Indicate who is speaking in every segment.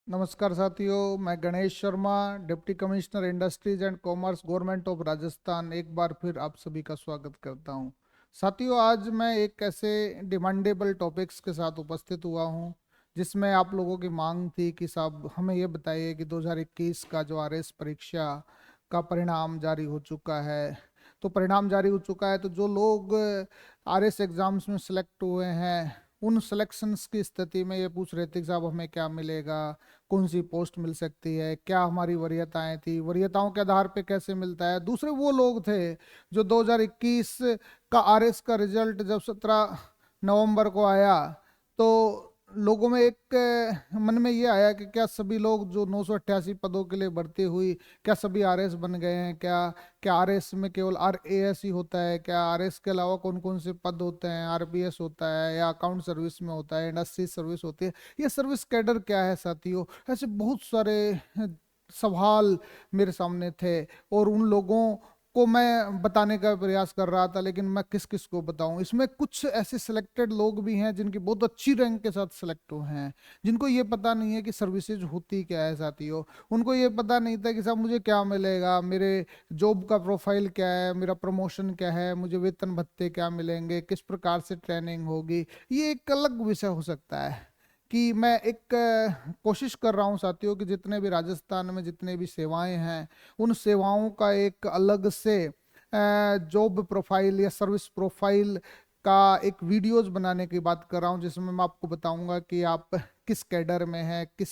Speaker 1: नमस्कार साथियों, मैं Ganesh Sharma, deputy commissioner industries and commerce, government of Rajasthan, एक बार फिर आप सभी का स्वागत करता हूं। साथियों, आज मैं एक ऐसे डिमांडेबल टॉपिक्स के साथ उपस्थित हुआ हूं जिसमें आप लोगों की मांग थी कि साहब हमें ये बताइए कि 2021 का जो आरएस परीक्षा का परिणाम जारी हो चुका है। तो परिणाम जारी हो चुका है, तो जो लोग आरएस एग्जाम्स में सिलेक्ट हुए हैं उन सिलेक्शंस की स्थिति में ये पूछ रहे थे कि साहब हमें क्या मिलेगा, कौन सी पोस्ट मिल सकती है, क्या हमारी वरीयताएं थी, वरीयताओं के आधार पे कैसे मिलता है। दूसरे वो लोग थे जो 2021 का आरएस का रिजल्ट जब 17 नवंबर को आया तो लोगों में एक मन में ये आया कि क्या सभी लोग जो 988 पदों के लिए भर्ती हुई, क्या सभी आरएस बन गए हैं? क्या क्या आरएस में केवल आरएएस ही होता है? क्या आरएस के अलावा कौन कौन से पद होते हैं? आरपीएस होता है या अकाउंट सर्विस में होता है, इंडस्ट्री सर्विस होती है? ये सर्विस कैडर क्या है साथियों? ऐसे बहुत सारे सवाल मेरे सामने थे और उन लोगों को मैं बताने का प्रयास कर रहा था, लेकिन मैं किस किस को बताऊं। इसमें कुछ ऐसे सिलेक्टेड लोग भी हैं जिनकी बहुत अच्छी रैंक के साथ सिलेक्ट हुए हैं, जिनको ये पता नहीं है कि सर्विसेज होती क्या है साथियों। उनको ये पता नहीं था कि साहब मुझे क्या मिलेगा, मेरे जॉब का प्रोफाइल क्या है, मेरा प्रमोशन क्या है, मुझे वेतन भत्ते क्या मिलेंगे, किस प्रकार से ट्रेनिंग होगी। ये एक अलग विषय हो सकता है कि मैं एक कोशिश कर रहा हूँ साथियों कि जितने भी राजस्थान में जितने भी सेवाएं हैं उन सेवाओं का एक अलग से जॉब प्रोफाइल या सर्विस प्रोफाइल का एक वीडियोस बनाने की बात कर रहा हूँ, जिसमें मैं आपको बताऊंगा कि आप किस कैडर में है, किस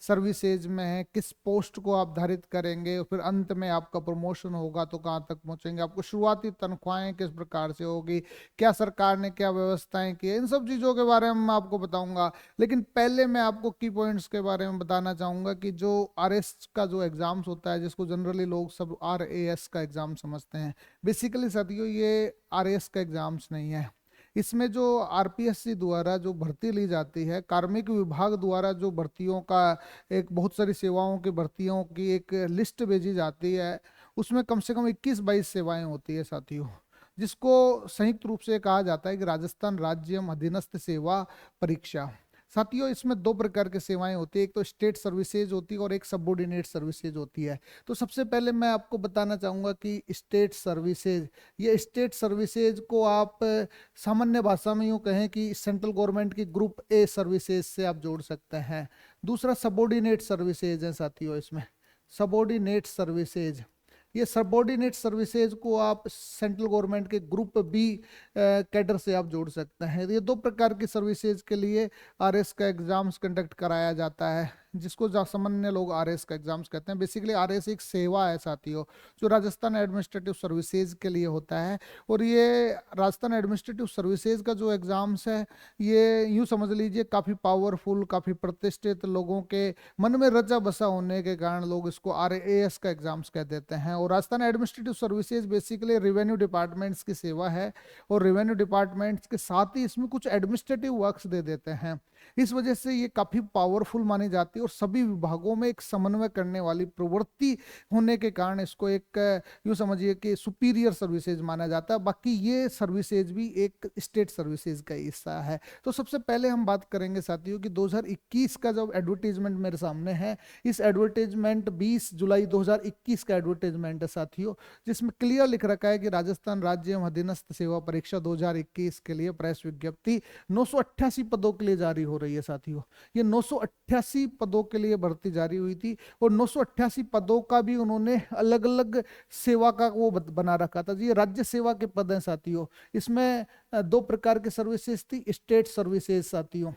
Speaker 1: सर्विसेज में है, किस पोस्ट को आप धारित करेंगे, फिर अंत में आपका प्रमोशन होगा तो कहाँ तक पहुंचेंगे, आपको शुरुआती तनख्वाहें किस प्रकार से होगी, क्या सरकार ने क्या व्यवस्थाएं की है, इन सब चीज़ों के बारे में मैं आपको बताऊंगा। लेकिन पहले मैं आपको की पॉइंट्स के बारे में बताना चाहूंगा कि जो आरएस का जो एग्जाम्स होता है, जिसको जनरली लोग सब आरएएस का एग्जाम समझते हैं, बेसिकली साथियों ये आरएएस का एग्जाम्स नहीं है। इसमें जो आरपीएससी द्वारा जो भर्ती ली जाती है, कार्मिक विभाग द्वारा जो भर्तियों का एक बहुत सारी सेवाओं की भर्तियों की एक लिस्ट भेजी जाती है, उसमें कम से कम 21-22 सेवाएं होती है साथियों, जिसको संयुक्त रूप से कहा जाता है कि राजस्थान राज्य अधीनस्थ सेवा परीक्षा। साथियों, इसमें दो प्रकार की सेवाएं होती है, एक तो स्टेट सर्विसेज होती है और एक सबऑर्डिनेट सर्विसेज होती है। तो सबसे पहले मैं आपको बताना चाहूंगा कि स्टेट सर्विसेज, ये स्टेट सर्विसेज को आप सामान्य भाषा में यूं कहें कि सेंट्रल गवर्नमेंट की ग्रुप ए सर्विसेज से आप जोड़ सकते हैं। दूसरा सबऑर्डिनेट सर्विसेज है साथियों। इसमें सबऑर्डिनेट सर्विसेज, ये सबऑर्डिनेट सर्विसेज को आप सेंट्रल गवर्नमेंट के ग्रुप बी कैडर से आप जोड़ सकते हैं। ये दो प्रकार की सर्विसेज के लिए आरएस का एग्जाम्स कंडक्ट कराया जाता है, जिसको सामान्य लोग आरएस का एग्जाम्स कहते हैं। बेसिकली आरएस एक सेवा है साथियों, जो राजस्थान एडमिनिस्ट्रेटिव सर्विसेज के लिए होता है। और ये राजस्थान एडमिनिस्ट्रेटिव सर्विसेज का जो एग्जाम्स है, ये यूं समझ लीजिए काफ़ी पावरफुल, काफ़ी प्रतिष्ठित लोगों के मन में रचा बसा होने के कारण लोग इसको आरएएस का एग्जाम्स कह देते हैं। और Rajasthan administrative services basically revenue departments की सेवा है, और रेवेन्यू डिपार्टमेंट्स के साथ ही इसमें कुछ एडमिनिस्ट्रेटिव वर्क्स दे देते हैं। इस वजह से ये काफी पावरफुल मानी जाती है और सभी विभागों में एक समन्वय करने वाली प्रवृत्ति होने के कारण इसको एक यूं समझिए कि सुपीरियर सर्विसेज माना जाता है। बाकी ये सर्विसेज भी एक स्टेट सर्विसेज का हिस्सा है। तो सबसे पहले हम बात करेंगे साथियों कि 2021 का जब एडवर्टीजमेंट मेरे सामने है, इस एडवर्टीजमेंट 20 जुलाई 2021 का एडवर्टीजमेंट है साथियों, जिसमें क्लियर लिख रखा है कि राजस्थान राज्य अधीनस्थ सेवा परीक्षा 2021 के लिए प्रेस विज्ञप्ति 988 पदों के लिए जारी हो रही है साथियों। ये 988 पदों के लिए भर्ती जारी हुई थी, और 988 पदों का भी उन्होंने अलग अलग सेवा का वो बना रखा था। ये राज्य सेवा के पद हैं साथियों। इसमें दो प्रकार की सर्विसेज थी, स्टेट सर्विसेज साथियों।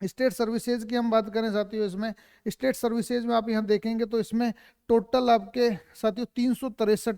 Speaker 1: स्टेट सर्विसेज की हम बात करें साथियों, इसमें स्टेट सर्विसेज में आप यहाँ देखेंगे तो इसमें टोटल आपके साथियों 363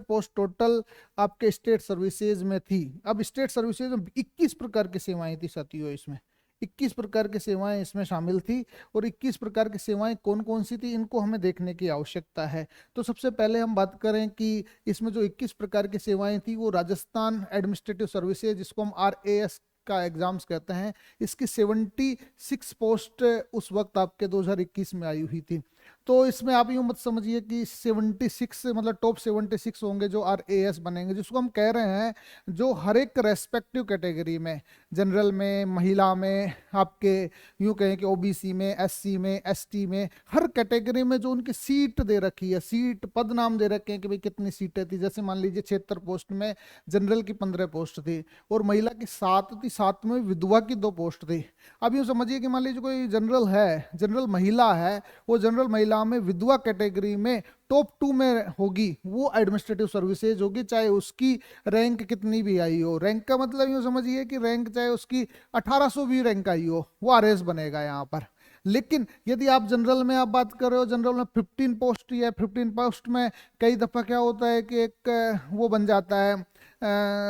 Speaker 1: पोस्ट टोटल आपके स्टेट सर्विसेज में थी। अब स्टेट सर्विसेज में 21 प्रकार की सेवाएं थी साथियों। इसमें 21 प्रकार की सेवाएं इसमें शामिल थी, और 21 प्रकार की सेवाएं कौन कौन सी थी इनको हमें देखने की आवश्यकता है। तो सबसे पहले हम बात करें कि इसमें जो 21 प्रकार की सेवाएं थी वो राजस्थान एडमिनिस्ट्रेटिव सर्विसेज, जिसको हम आरएएस का एग्जाम्स कहते हैं, इसकी 76 पोस्ट उस वक्त आपके 2021 में आई हुई थी। तो इसमें आप यूं मत समझिए कि 76 मतलब टॉप 76 होंगे जो RAS बनेंगे, जिसको हम कह रहे हैं जो हर एक रेस्पेक्टिव कैटेगरी में, जनरल में, महिला में, आपके यूं कहें कि OBC में, SC में, ST में, हर कैटेगरी में जो उनकी सीट दे रखी है, सीट पद नाम दे रखे हैं कि भाई कितनी सीटें थी। जैसे मान लीजिए 76 पोस्ट में जनरल की 15 पोस्ट थी और महिला की 7 थी, 7 में विधवा की 2 पोस्ट थी। अब यूं समझिए कि मान लीजिए कोई जनरल है, जनरल महिला है, वो जनरल महिला में विधवा कैटेगरी में टॉप 2 में होगी, वो एडमिनिस्ट्रेटिव सर्विसेज होगी, चाहे उसकी रैंक कितनी भी आई हो। रैंक का मतलब यूं समझिए कि रैंक चाहे उसकी 1800 भी रैंक आई हो, वो RS बनेगा यहाँ पर। लेकिन यदि आप जनरल में आप बात कर रहे हो, जनरल में 15 पोस्ट ही है, 15 पोस्ट में कई दफा क्या होता है कि एक वो बन जाता है,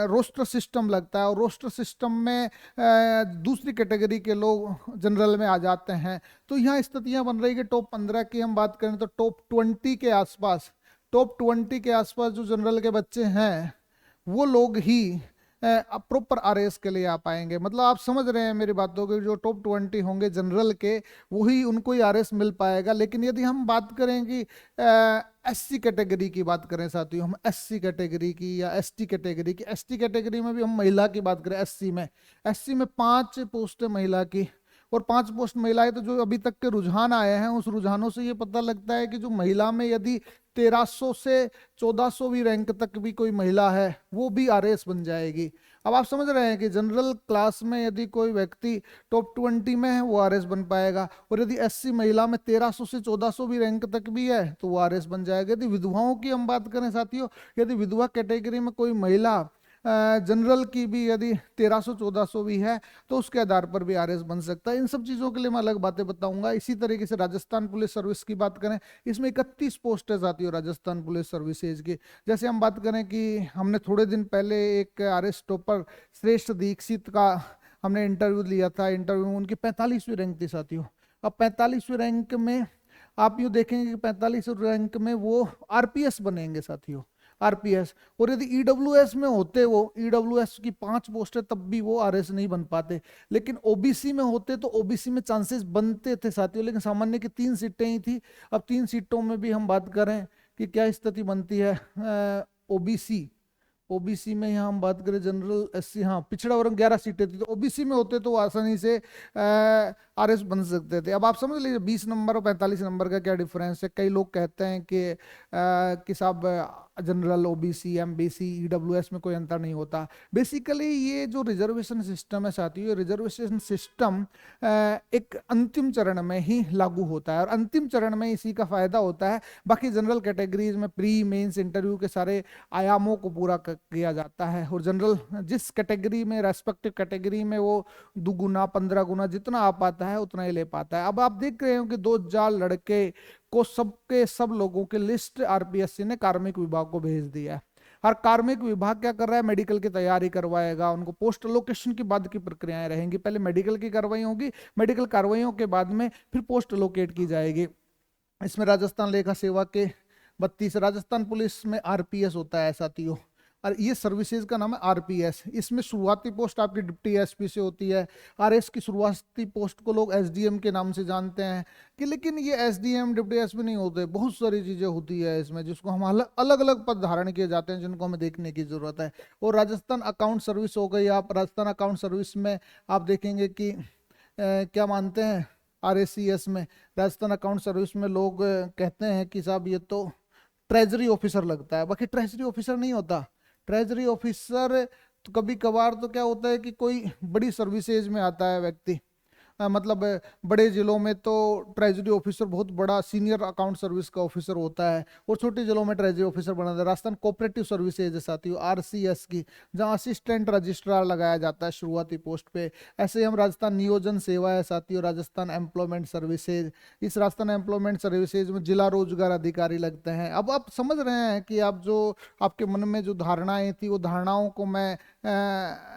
Speaker 1: रोस्टर सिस्टम लगता है, और रोस्टर सिस्टम में दूसरी कैटेगरी के लोग जनरल में आ जाते हैं। तो यहाँ स्थितियां बन रही कि टॉप 15 की हम बात करें तो टॉप 20 के आसपास, टॉप 20 के आसपास जो जनरल के बच्चे हैं वो लोग ही प्रॉपर RAS के लिए आ पाएंगे। मतलब आप समझ रहे हैं मेरी बातों को, जो टॉप 20 होंगे जनरल के वही उनको ही RAS मिल पाएगा। लेकिन यदि हम बात करें कि SC कैटेगरी की बात करें साथियों, हम SC कैटेगरी की या ST कैटेगरी की, ST कैटेगरी में भी हम महिला की बात करें, SC में 5 पोस्ट है महिला की और 5 पोस्ट महिलाएं। तो जो अभी तक के रुझान आए हैं उस रुझानों से ये पता लगता है कि जो महिला में यदि 1300 से 1400वीं रैंक तक भी कोई महिला है वो भी RAS बन जाएगी। अब आप समझ रहे हैं कि जनरल क्लास में यदि कोई व्यक्ति टॉप 20 में है वो RAS बन पाएगा, और यदि SC महिला में 1300 से 1400वीं रैंक तक भी है तो वो RAS बन जाएगा। यदि विधवाओं की हम बात करें साथियों, यदि विधवा कैटेगरी में कोई महिला जनरल की भी यदि 1300-1400 भी है तो उसके आधार पर भी RAS बन सकता है। इन सब चीज़ों के लिए मैं अलग बातें बताऊंगा। इसी तरीके से राजस्थान पुलिस सर्विस की बात करें, इसमें 31 पोस्ट है साथियों राजस्थान पुलिस सर्विसेज की। जैसे हम बात करें कि हमने थोड़े दिन पहले एक RS टॉपर श्रेष्ठ दीक्षित का हमने इंटरव्यू लिया था। इंटरव्यू में उनकी 45वीं रैंक थी साथियों। अब 45वीं रैंक में आप यूँ देखेंगे कि 45वीं रैंक में वो RPS बनेंगे साथियों, RPS। और यदि EWS में होते, वो EWS की 5 पोस्ट है तब भी वो RS नहीं बन पाते। लेकिन OBC में होते तो OBC में चांसेस बनते थे साथियों, लेकिन सामान्य की 3 सीटें ही थी। अब 3 सीटों में भी हम बात करें कि क्या स्थिति बनती है। ओबीसी में यहाँ हम बात करें जनरल SC, हाँ पिछड़ा वर्ग 11 सीटें थी, तो OBC में होते तो वो आसानी से RS बन सकते थे। अब आप समझ लीजिए 20 नंबर और 45 नंबर का क्या डिफरेंस है। कई लोग कहते हैं कि साहब जनरल, OBC, MBC, EWS में कोई अंतर नहीं होता। बेसिकली ये जो रिजर्वेशन सिस्टम है साथियों, रिजर्वेशन सिस्टम एक अंतिम चरण में ही लागू होता है और अंतिम चरण में इसी का फायदा होता है। बाकी जनरल कैटेगरीज में प्री मेंस इंटरव्यू के सारे आयामों को पूरा किया जाता है, और जनरल जिस कैटेगरी में, रेस्पेक्टिव कैटेगरी में वो 2 गुना 15 गुना जितना आ पाता है उतना ही ले पाता है। अब आप देख रहे हो कि 2 लड़के को सबके सब लोगों के लिस्ट RPSC ने कार्मिक विभाग को भेज दिया है। हर कार्मिक विभाग क्या कर रहा है, मेडिकल की तैयारी करवाएगा उनको। पोस्ट लोकेशन की बाद की प्रक्रियाएं रहेंगी, पहले मेडिकल की कार्रवाई होगी, मेडिकल कार्रवाइयों के बाद में फिर पोस्ट लोकेट की जाएगी। इसमें राजस्थान लेखा सेवा के 32, राजस्थान पुलिस में RPS होता है साथियों, और ये सर्विसेज का नाम है RPS। इसमें शुरुआती पोस्ट आपकी डिप्टी SP से होती है। RS की शुरुआती पोस्ट को लोग SDM के नाम से जानते हैं कि, लेकिन ये SDM डिप्टी SP नहीं होते, बहुत सारी चीजें होती है इसमें जिसको हम अलग अलग पद धारण किए जाते हैं जिनको हमें देखने की जरूरत है। और राजस्थान अकाउंट सर्विस हो गई, आप राजस्थान अकाउंट सर्विस में आप देखेंगे कि क्या मानते हैं, RACS में, राजस्थान अकाउंट सर्विस में लोग कहते हैं कि साहब ये तो ट्रेजरी ऑफिसर लगता है। बाकी ट्रेजरी ऑफिसर नहीं होता। ट्रेजरी ऑफिसर तो कभी कभार तो क्या होता है कि कोई बड़ी सर्विसेज में आता है व्यक्ति, मतलब बड़े जिलों में तो ट्रेजरी ऑफिसर बहुत बड़ा सीनियर अकाउंट सर्विस का ऑफिसर होता है, और छोटे जिलों में ट्रेजरी ऑफिसर बना था। राजस्थान कोऑपरेटिव सर्विसेज है साथियों, RCS की, जहां असिस्टेंट रजिस्ट्रार लगाया जाता है शुरुआती पोस्ट पे। ऐसे ही हम राजस्थान नियोजन सेवा है साथियों, राजस्थान एम्प्लॉयमेंट सर्विसेज। इस राजस्थान एम्प्लॉयमेंट सर्विसेज में जिला रोजगार अधिकारी लगते हैं। अब आप समझ रहे हैं कि आप जो आपके मन में जो धारणाएं थी वो धारणाओं को मैं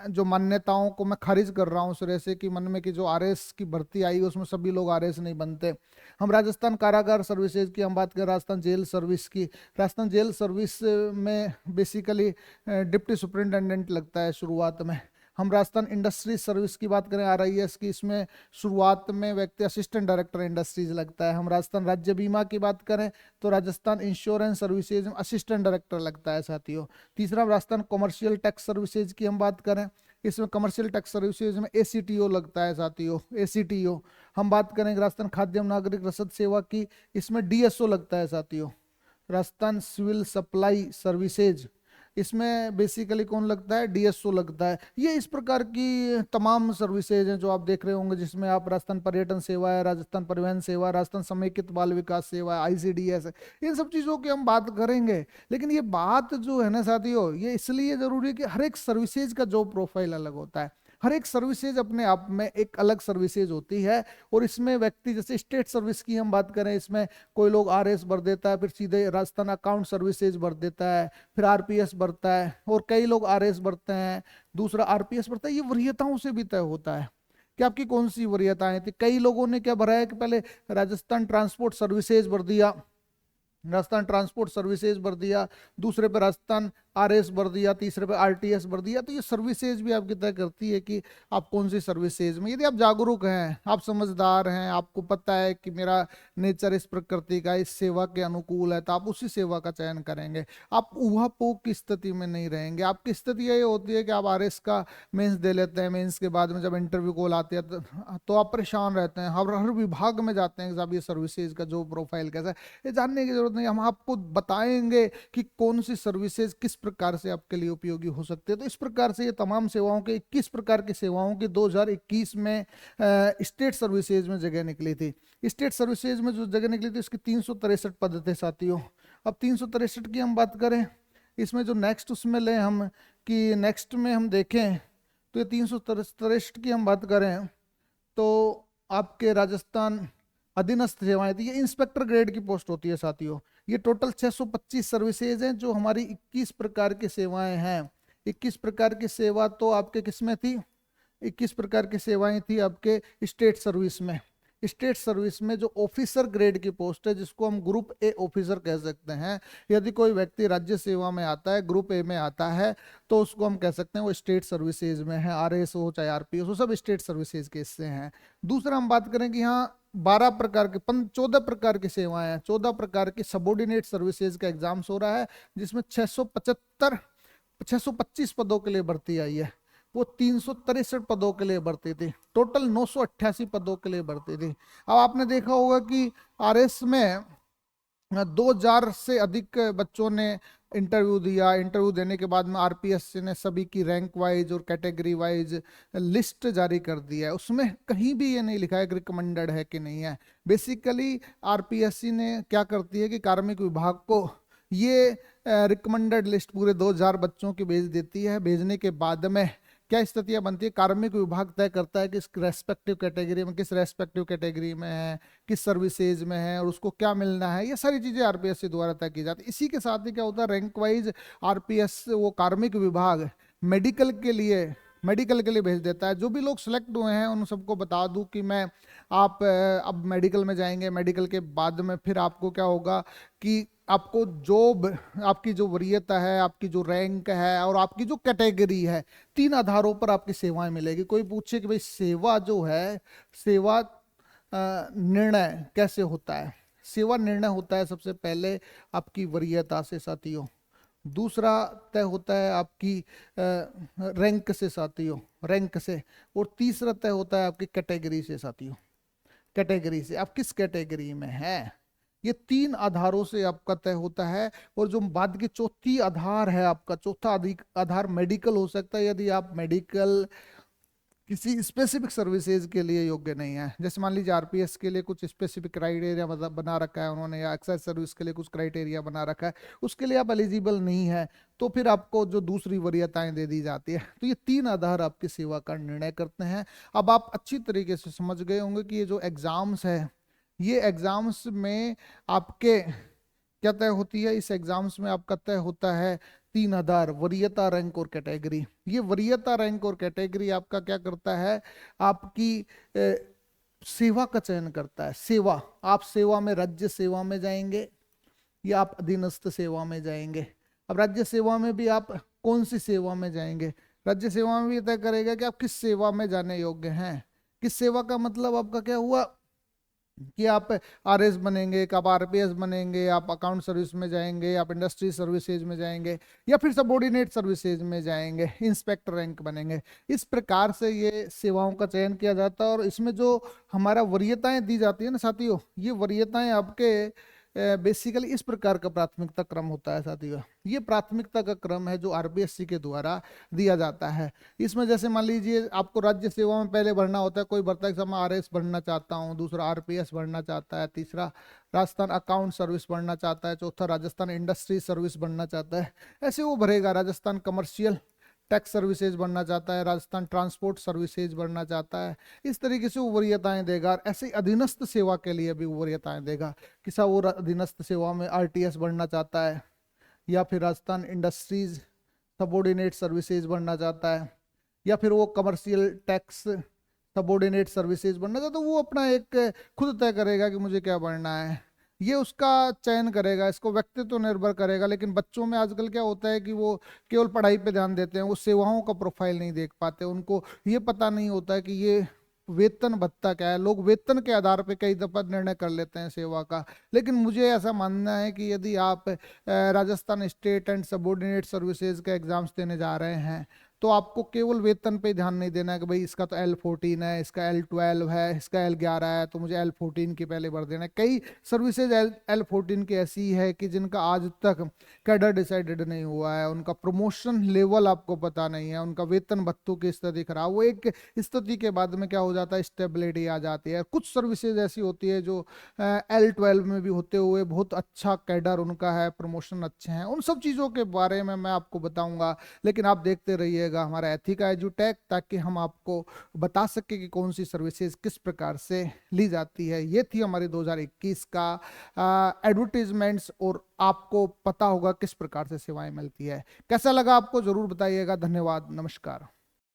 Speaker 1: जो मान्यताओं को मैं खारिज कर रहा हूँ सिरे से, कि मन में कि जो RS की भर्ती आई उसमें सभी लोग RS नहीं बनते। हम राजस्थान कारागार सर्विसेज की हम बात करें, राजस्थान जेल सर्विस की, राजस्थान जेल सर्विस में बेसिकली डिप्टी सुपरिंटेंडेंट लगता है शुरुआत में। हम राजस्थान इंडस्ट्रीज सर्विस की बात करें RIS की, इसमें शुरुआत में व्यक्ति असिस्टेंट डायरेक्टर इंडस्ट्रीज लगता है। हम राजस्थान राज्य बीमा की बात करें तो राजस्थान इंश्योरेंस सर्विसेज में असिस्टेंट डायरेक्टर लगता है साथियों। तीसरा राजस्थान कॉमर्शियल टैक्स सर्विसेज की हम बात करें, इसमें कमर्शियल टैक्स सर्विसेज में ACTO लगता है साथियों, ACTO। हम बात करें राजस्थान खाद्य एवं नागरिक रसद सेवा की, इसमें DSO लगता है साथियों। राजस्थान सिविल सप्लाई सर्विसेज, इसमें बेसिकली कौन लगता है, DSO लगता है। ये इस प्रकार की तमाम सर्विसेज हैं जो आप देख रहे होंगे, जिसमें आप राजस्थान पर्यटन सेवा है, राजस्थान परिवहन सेवा, राजस्थान समेकित बाल विकास सेवा, ICDS है, इन सब चीज़ों की हम बात करेंगे। लेकिन ये बात जो है ना साथियों, ये इसलिए जरूरी है कि हर एक सर्विसेज का जॉब प्रोफाइल अलग होता है। हर एक सर्विसेज अपने आप में एक अलग सर्विसेज होती है, और इसमें व्यक्ति जैसे स्टेट सर्विस की हम बात करें, इसमें कोई लोग RS भर देता है, फिर सीधे राजस्थान अकाउंट सर्विसेज भर देता है, फिर RPS भरता है, और कई लोग RS भरते हैं, दूसरा RPS भरता है। ये वरीयताओं से भी तय होता है कि आपकी कौन सी वरीयताएं थी। कई लोगों ने क्या भरा है कि पहले राजस्थान ट्रांसपोर्ट सर्विसेज भर दिया, राजस्थान ट्रांसपोर्ट सर्विसेज भर दिया, दूसरे पे राजस्थान RS भर दिया, तीसरे पे RTS भर दिया। तो ये सर्विसेज भी आपकी तय करती है कि आप कौन सी सर्विसेज में, यदि आप जागरूक हैं, आप समझदार हैं, आपको पता है कि मेरा नेचर इस प्रकृति का इस सेवा के अनुकूल है, तो आप उसी सेवा का चयन करेंगे। आप ऊहापोह की स्थिति में नहीं रहेंगे। आपकी स्थिति ये होती है कि आप RS का मेंस दे लेते हैं, मेंस के बाद में जब इंटरव्यू कॉल आती है तो आप परेशान रहते हैं, हर विभाग में जाते हैं कि साहब ये सर्विसेज का जो प्रोफाइल कैसा है। ये जानने की जरूरत नहीं, हम आपको बताएंगे कि कौन सी सर्विसेज किस प्रकार से आपके लिए उपयोगी हो सकती है। तो इस प्रकार से ये तमाम सेवाओं के 21 प्रकार की सेवाओं की 2021 में स्टेट सर्विसेज में जगह निकली थी। स्टेट सर्विसेज में जो जगह निकली थी उसके 363 पद थे साथियों। अब 363 की हम बात करें, इसमें जो नेक्स्ट उसमें लें हम, कि नेक्स्ट में हम देखें तो ये 363 की हम बात करें तो आपके राजस्थान अधीनस्थ सेवाएं थी, ये इंस्पेक्टर ग्रेड की पोस्ट होती है साथियों। ये टोटल 625 सर्विसेज हैं जो हमारी 21 प्रकार की सेवाएं हैं। 21 प्रकार की सेवा तो आपके किसमें थी, 21 प्रकार की सेवाएं थी आपके स्टेट सर्विस में। स्टेट सर्विस में जो ऑफिसर ग्रेड की पोस्ट है, जिसको हम ग्रुप A ऑफिसर कह सकते हैं, यदि कोई व्यक्ति राज्य सेवा में आता है, ग्रुप A में आता है, तो उसको हम कह सकते हैं वो स्टेट सर्विसेज में है। RS हो चाहे RPS हो, सब स्टेट सर्विसेज के हिस्से हैं। दूसरा हम बात करें कि यहाँ 12 प्रकार के 14 प्रकार की सेवाएं हैं, 14 प्रकार की सबॉर्डिनेट सर्विसेज का एग्जाम्स हो रहा है, जिसमें 625 पदों के लिए भर्ती आई है। वो 363 पदों के लिए भर्ती थी, टोटल 988 पदों के लिए भर्ती थी। अब आपने देखा होगा कि RS में 2000 से अधिक बच्चों ने इंटरव्यू दिया। इंटरव्यू देने के बाद में RPS ने सभी की रैंक वाइज और कैटेगरी वाइज लिस्ट जारी कर दी है। उसमें कहीं भी ये नहीं लिखा है कि रिकमेंडेड है कि नहीं है। बेसिकली RPSC ने क्या करती है कि कार्मिक विभाग को ये रिकमेंडेड लिस्ट पूरे 2000 बच्चों की भेज देती है। भेजने के बाद में क्या स्थितियां बनती है, कार्मिक विभाग तय करता है कि किस रेस्पेक्टिव कैटेगरी में है, किस सर्विसेज में है, और उसको क्या मिलना है। ये सारी चीजें RPSC द्वारा तय की जाती है। इसी के साथ ही क्या होता है, रैंक वाइज RPS वो कार्मिक विभाग मेडिकल के लिए भेज देता है। जो भी लोग सिलेक्ट हुए हैं उन सबको बता दूं कि आप अब मेडिकल में जाएंगे। मेडिकल के बाद में फिर आपको क्या होगा कि आपको जॉब, आपकी जो वरीयता है, आपकी जो रैंक है और आपकी जो कैटेगरी है, 3 आधारों पर आपकी सेवाएं मिलेगी। कोई पूछे कि भाई सेवा जो है, सेवा निर्णय कैसे होता है। सेवा निर्णय होता है सबसे पहले आपकी वरीयता से साथियों, दूसरा तय होता है आपकी रैंक से साथियों, रैंक से, और तीसरा तय होता है आपकी कैटेगरी से साथियों, कैटेगरी से आप किस कैटेगरी में हैं। ये 3 आधारों से आपका तय होता है। और जो बाद की चौथी आधार है, आपका चौथा आधार मेडिकल हो सकता है, यदि आप मेडिकल किसी स्पेसिफिक सर्विसेज के लिए योग्य नहीं है। जैसे मान लीजिए RPS के लिए कुछ स्पेसिफिक क्राइटेरिया बना रखा है उन्होंने, या एक्साइज सर्विस के लिए कुछ क्राइटेरिया बना रखा है, उसके लिए आप एलिजिबल नहीं है, तो फिर आपको जो दूसरी वरीयताएं दे दी जाती है। तो ये 3 आधार आपकी सेवा का निर्णय करते हैं। अब आप अच्छी तरीके से समझ गए होंगे कि ये जो एग्जाम्स है, ये एग्जाम्स में आपके क्या तय होती है, इस एग्जाम्स में आपका तय होता है 3 आधार, वरीयता, रैंक और कैटेगरी। ये वरीयता, रैंक और कैटेगरी आपका क्या करता है, आपकी सेवा का चयन करता है। सेवा, आप सेवा में राज्य सेवा में जाएंगे या आप अधीनस्थ सेवा में जाएंगे। अब राज्य सेवा में भी आप कौन सी सेवा में जाएंगे, राज्य सेवा में भी तय करेगा कि आप किस सेवा में जाने योग्य हैं। किस सेवा का मतलब आपका क्या हुआ कि आप आरएस बनेंगे, आप आरपीएस बनेंगे, आप अकाउंट सर्विस में जाएंगे, आप इंडस्ट्री सर्विसेज में जाएंगे, या फिर सबऑर्डिनेट सर्विसेज में जाएंगे, इंस्पेक्टर रैंक बनेंगे। इस प्रकार से ये सेवाओं का चयन किया जाता है। और इसमें जो हमारा वरीयताएं दी जाती है ना साथियों, ये वरीयताएं आपके बेसिकली इस प्रकार का प्राथमिकता क्रम होता है साथियों। ये प्राथमिकता का क्रम है जो आरपीएससी के द्वारा दिया जाता है। इसमें जैसे मान लीजिए आपको राज्य सेवा में पहले भरना होता है, कोई भरता है कि मैं आरएस बनना चाहता हूँ, दूसरा आरपीएस बनना चाहता है, तीसरा राजस्थान अकाउंट सर्विस बनना चाहता है, चौथा राजस्थान इंडस्ट्री सर्विस बनना चाहता है। ऐसे वो भरेगा, राजस्थान कमर्शियल टैक्स सर्विसेज बनना चाहता है, राजस्थान ट्रांसपोर्ट सर्विसेज बनना चाहता है। इस तरीके से वो वरीयताएं देगा। और ऐसे अधीनस्थ सेवा के लिए भी वो वरीयताएं देगा कि सब वो अधीनस्थ सेवा में आरटीएस बनना चाहता है, या फिर राजस्थान इंडस्ट्रीज सबऑर्डिनेट सर्विसेज बनना चाहता है, या फिर वो कमर्शियल टैक्स सबऑर्डिनेट सर्विसेज बनना चाहता है। तो वो अपना एक खुद तय करेगा कि मुझे क्या बनना है, ये उसका चयन करेगा। इसको व्यक्तित्व तो निर्भर करेगा। लेकिन बच्चों में आजकल क्या होता है कि वो केवल पढ़ाई पे ध्यान देते हैं, वो सेवाओं का प्रोफाइल नहीं देख पाते। उनको ये पता नहीं होता है कि ये वेतन भत्ता क्या है। लोग वेतन के आधार पे कई दफा निर्णय कर लेते हैं सेवा का। लेकिन मुझे ऐसा मानना है कि यदि आप Rajasthan state and subordinate services का एग्जाम्स देने जा रहे हैं, तो आपको केवल वेतन पे ध्यान नहीं देना है कि भाई इसका तो L14 है, इसका L12 है, इसका L11 है, तो मुझे L14 के पहले भर देना है। कई सर्विसेज L14 की ऐसी है कि जिनका आज तक कैडर डिसाइडेड नहीं हुआ है, उनका प्रमोशन लेवल आपको पता नहीं है, उनका वेतन भत्तों की स्थिति खराब। वो एक स्थिति के बाद में क्या हो जाता है, स्टेबिलिटी आ जाती है। कुछ सर्विसेज ऐसी होती है जो L12 में भी होते हुए बहुत अच्छा कैडर उनका है, प्रमोशन अच्छे हैं। उन सब चीज़ों के बारे में मैं आपको बताऊंगा। लेकिन आप देखते रहिए हमारा एथिका एजुटेक, ताकि हम आपको बता सके कि कौन सी सर्विसेज किस प्रकार से ली जाती है। ये थी हमारी 2021 का एडवर्टीजमेंट्स, और आपको पता होगा किस प्रकार से सेवाएं मिलती है। कैसा लगा आपको जरूर बताइएगा। धन्यवाद, नमस्कार।